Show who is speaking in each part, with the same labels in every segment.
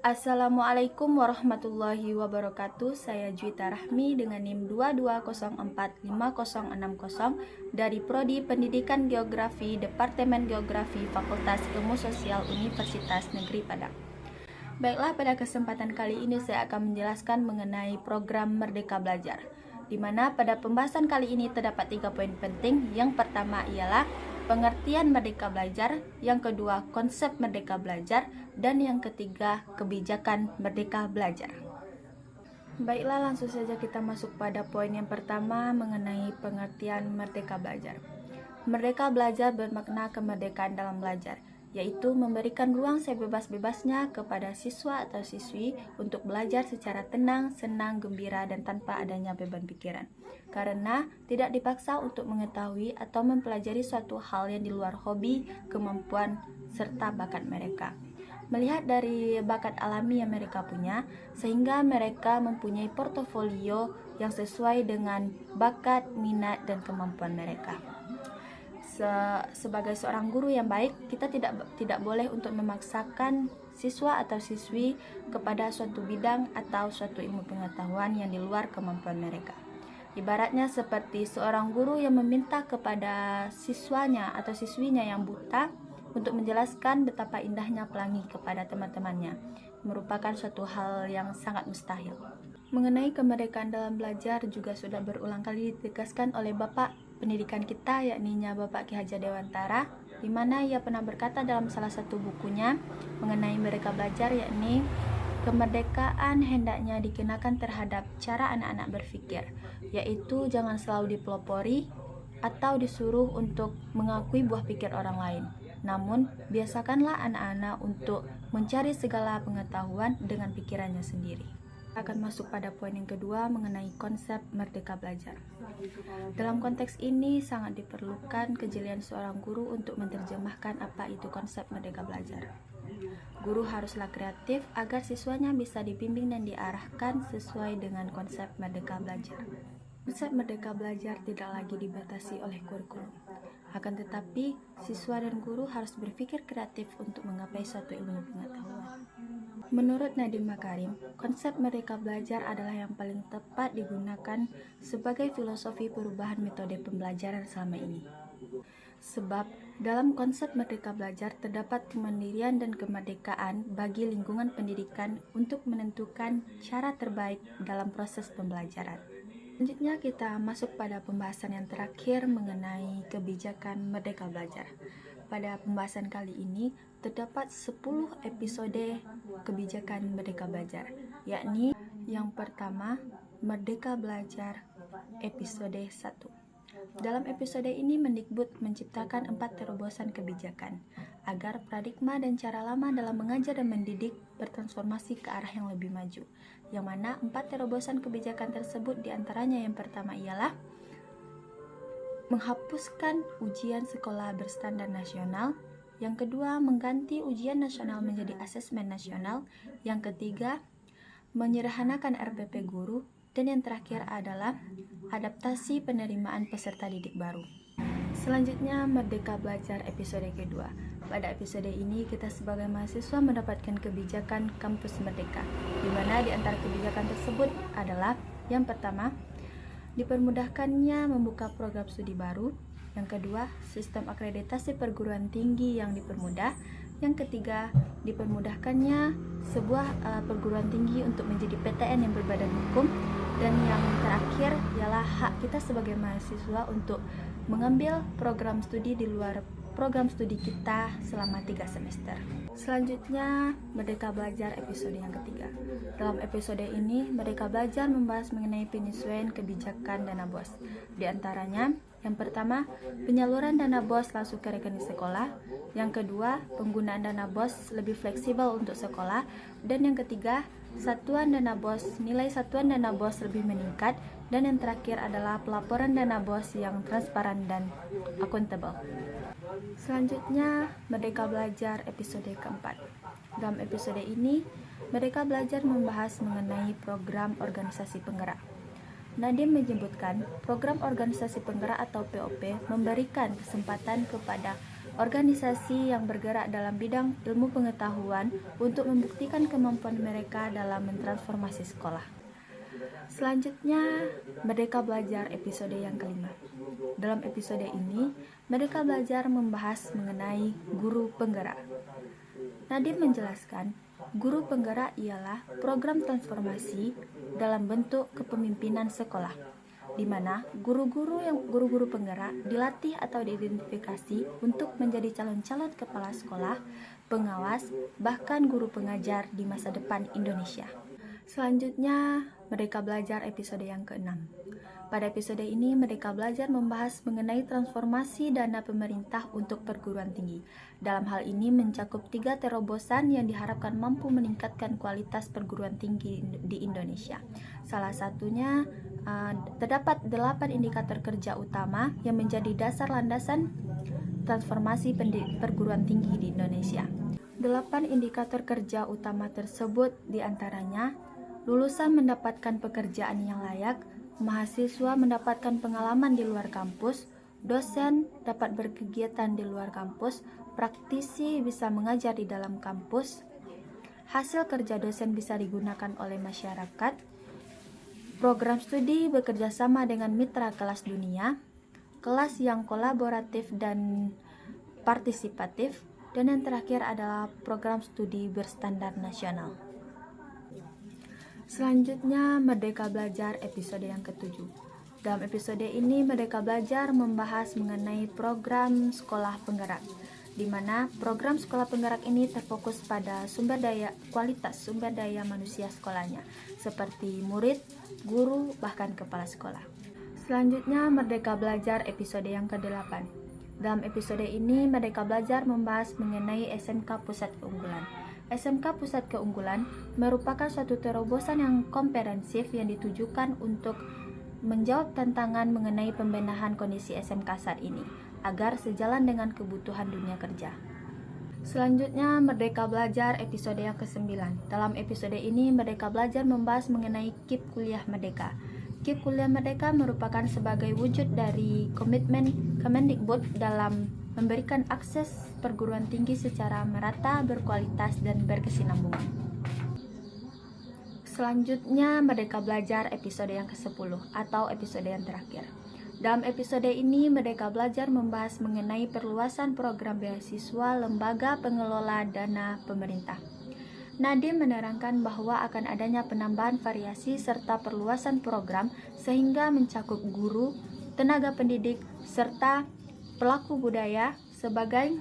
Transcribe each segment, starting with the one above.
Speaker 1: Assalamualaikum warahmatullahi wabarakatuh. Saya Juwita Rahmi dengan NIM 220456060 dari Prodi Pendidikan Geografi, Departemen Geografi, Fakultas Ilmu Sosial Universitas Negeri Padang. Baiklah, pada kesempatan kali ini saya akan menjelaskan mengenai program Merdeka Belajar, di mana pada pembahasan kali ini terdapat 3 poin penting. Yang pertama ialah pengertian Merdeka Belajar, yang kedua konsep Merdeka Belajar, dan yang ketiga kebijakan Merdeka Belajar. Baiklah, langsung saja kita masuk pada poin yang pertama mengenai pengertian Merdeka Belajar. Merdeka Belajar bermakna kemerdekaan dalam belajar, yaitu memberikan ruang sebebas-bebasnya kepada siswa atau siswi untuk belajar secara tenang, senang, gembira, dan tanpa adanya beban pikiran. Karena tidak dipaksa untuk mengetahui atau mempelajari suatu hal yang di luar hobi, kemampuan, serta bakat mereka. Melihat dari bakat alami yang mereka punya, sehingga mereka mempunyai portofolio yang sesuai dengan bakat, minat, dan kemampuan mereka. Sebagai seorang guru yang baik, kita tidak boleh untuk memaksakan siswa atau siswi kepada suatu bidang atau suatu ilmu pengetahuan yang di luar kemampuan mereka. Ibaratnya seperti seorang guru yang meminta kepada siswanya atau siswinya yang buta untuk menjelaskan betapa indahnya pelangi kepada teman-temannya, merupakan suatu hal yang sangat mustahil. Mengenai kemerdekaan dalam belajar juga sudah berulang kali ditegaskan oleh Bapak Pendidikan kita, yakni Bapak Ki Hajar Dewantara, di mana ia pernah berkata dalam salah satu bukunya mengenai Merdeka Belajar, yakni kemerdekaan hendaknya dikenakan terhadap cara anak-anak berpikir, yaitu jangan selalu dipelopori atau disuruh untuk mengakui buah pikir orang lain. Namun, biasakanlah anak-anak untuk mencari segala pengetahuan dengan pikirannya sendiri. Akan masuk pada poin yang kedua mengenai konsep Merdeka Belajar. Dalam konteks ini sangat diperlukan kejelian seorang guru untuk menerjemahkan apa itu konsep Merdeka Belajar. Guru haruslah kreatif agar siswanya bisa dibimbing dan diarahkan sesuai dengan konsep Merdeka Belajar. Konsep Merdeka Belajar tidak lagi dibatasi oleh kurikulum. Akan tetapi, siswa dan guru harus berpikir kreatif untuk menggapai suatu ilmu pengetahuan. Menurut Nadiem Makarim, konsep Merdeka Belajar adalah yang paling tepat digunakan sebagai filosofi perubahan metode pembelajaran selama ini. Sebab, dalam konsep Merdeka Belajar terdapat kemandirian dan kemerdekaan bagi lingkungan pendidikan untuk menentukan cara terbaik dalam proses pembelajaran. Selanjutnya kita masuk pada pembahasan yang terakhir mengenai kebijakan Merdeka Belajar. Pada pembahasan kali ini terdapat 10 episode kebijakan Merdeka Belajar, yakni yang pertama Merdeka Belajar episode 1. Dalam episode ini Mendikbud menciptakan 4 terobosan kebijakan agar paradigma dan cara lama dalam mengajar dan mendidik bertransformasi ke arah yang lebih maju. Yang mana 4 terobosan kebijakan tersebut diantaranya yang pertama ialah menghapuskan ujian sekolah berstandar nasional, yang kedua mengganti ujian nasional menjadi asesmen nasional, yang ketiga menyederhanakan RPP guru, dan yang terakhir adalah adaptasi penerimaan peserta didik baru. Selanjutnya Merdeka Belajar episode kedua. Pada episode ini kita sebagai mahasiswa mendapatkan kebijakan Kampus Merdeka, di mana di antara kebijakan tersebut adalah yang pertama, dipermudahkannya membuka program studi baru, yang kedua, sistem akreditasi perguruan tinggi yang dipermudah, yang ketiga, dipermudahkannya sebuah perguruan tinggi untuk menjadi PTN yang berbadan hukum, dan yang terakhir ialah hak kita sebagai mahasiswa untuk mengambil program studi di luar program studi kita selama 3 semester. Selanjutnya, Merdeka Belajar episode yang ketiga. Dalam episode ini, Merdeka Belajar membahas mengenai penyesuaian kebijakan dana BOS. Di antaranya, yang pertama, penyaluran dana BOS langsung ke rekening sekolah. Yang kedua, penggunaan dana BOS lebih fleksibel untuk sekolah. Dan yang ketiga, nilai satuan dana BOS lebih meningkat. Dan yang terakhir adalah pelaporan dana BOS yang transparan dan akuntabel. Selanjutnya, Merdeka Belajar episode keempat. Dalam episode ini, Merdeka Belajar membahas mengenai program organisasi penggerak. Nadiem menyebutkan program organisasi penggerak atau POP memberikan kesempatan kepada organisasi yang bergerak dalam bidang ilmu pengetahuan untuk membuktikan kemampuan mereka dalam mentransformasi sekolah. Selanjutnya, Merdeka Belajar episode yang kelima. Dalam episode ini, Merdeka Belajar membahas mengenai guru penggerak. Nadiem menjelaskan, guru penggerak ialah program transformasi dalam bentuk kepemimpinan sekolah, di mana guru-guru penggerak dilatih atau diidentifikasi untuk menjadi calon-calon kepala sekolah, pengawas, bahkan guru pengajar di masa depan Indonesia. Selanjutnya, Merdeka Belajar episode yang ke-6. Pada episode ini, Merdeka Belajar membahas mengenai transformasi dana pemerintah untuk perguruan tinggi. Dalam hal ini mencakup 3 terobosan yang diharapkan mampu meningkatkan kualitas perguruan tinggi di Indonesia. Salah satunya, terdapat 8 indikator kerja utama yang menjadi dasar landasan transformasi perguruan tinggi di Indonesia. 8 indikator kerja utama tersebut diantaranya lulusan mendapatkan pekerjaan yang layak, mahasiswa mendapatkan pengalaman di luar kampus, dosen dapat berkegiatan di luar kampus, praktisi bisa mengajar di dalam kampus, hasil kerja dosen bisa digunakan oleh masyarakat, program studi bekerja sama dengan mitra kelas dunia, kelas yang kolaboratif dan partisipatif, dan yang terakhir adalah program studi berstandar nasional. Selanjutnya, Merdeka Belajar episode yang ke-7. Dalam episode ini, Merdeka Belajar membahas mengenai program sekolah penggerak, di mana program sekolah penggerak ini terfokus pada kualitas sumber daya manusia sekolahnya, seperti murid, guru, bahkan kepala sekolah. Selanjutnya, Merdeka Belajar episode yang ke-8. Dalam episode ini, Merdeka Belajar membahas mengenai SMK Pusat Keunggulan. SMK Pusat Keunggulan merupakan suatu terobosan yang komprehensif yang ditujukan untuk menjawab tantangan mengenai pembenahan kondisi SMK saat ini, agar sejalan dengan kebutuhan dunia kerja. Selanjutnya, Merdeka Belajar episode yang ke-9. Dalam episode ini, Merdeka Belajar membahas mengenai KIP Kuliah Merdeka. KIP Kuliah Merdeka merupakan sebagai wujud dari komitmen Kemendikbud dalam memberikan akses perguruan tinggi secara merata, berkualitas, dan berkesinambungan. Selanjutnya, Merdeka Belajar episode yang ke-10 atau episode yang terakhir. Dalam episode ini, Merdeka Belajar membahas mengenai perluasan program beasiswa lembaga pengelola dana pemerintah. Nadiem menerangkan bahwa akan adanya penambahan variasi serta perluasan program sehingga mencakup guru, tenaga pendidik, serta pelaku budaya sebagai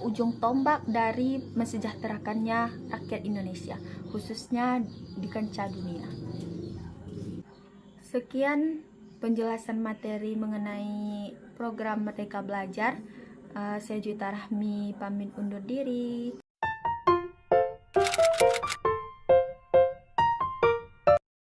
Speaker 1: ujung tombak dari mensejahterakannya rakyat Indonesia, khususnya di kancah dunia. Sekian penjelasan materi mengenai program Merdeka Belajar. Saya Juwita Rahmi pamit undur diri.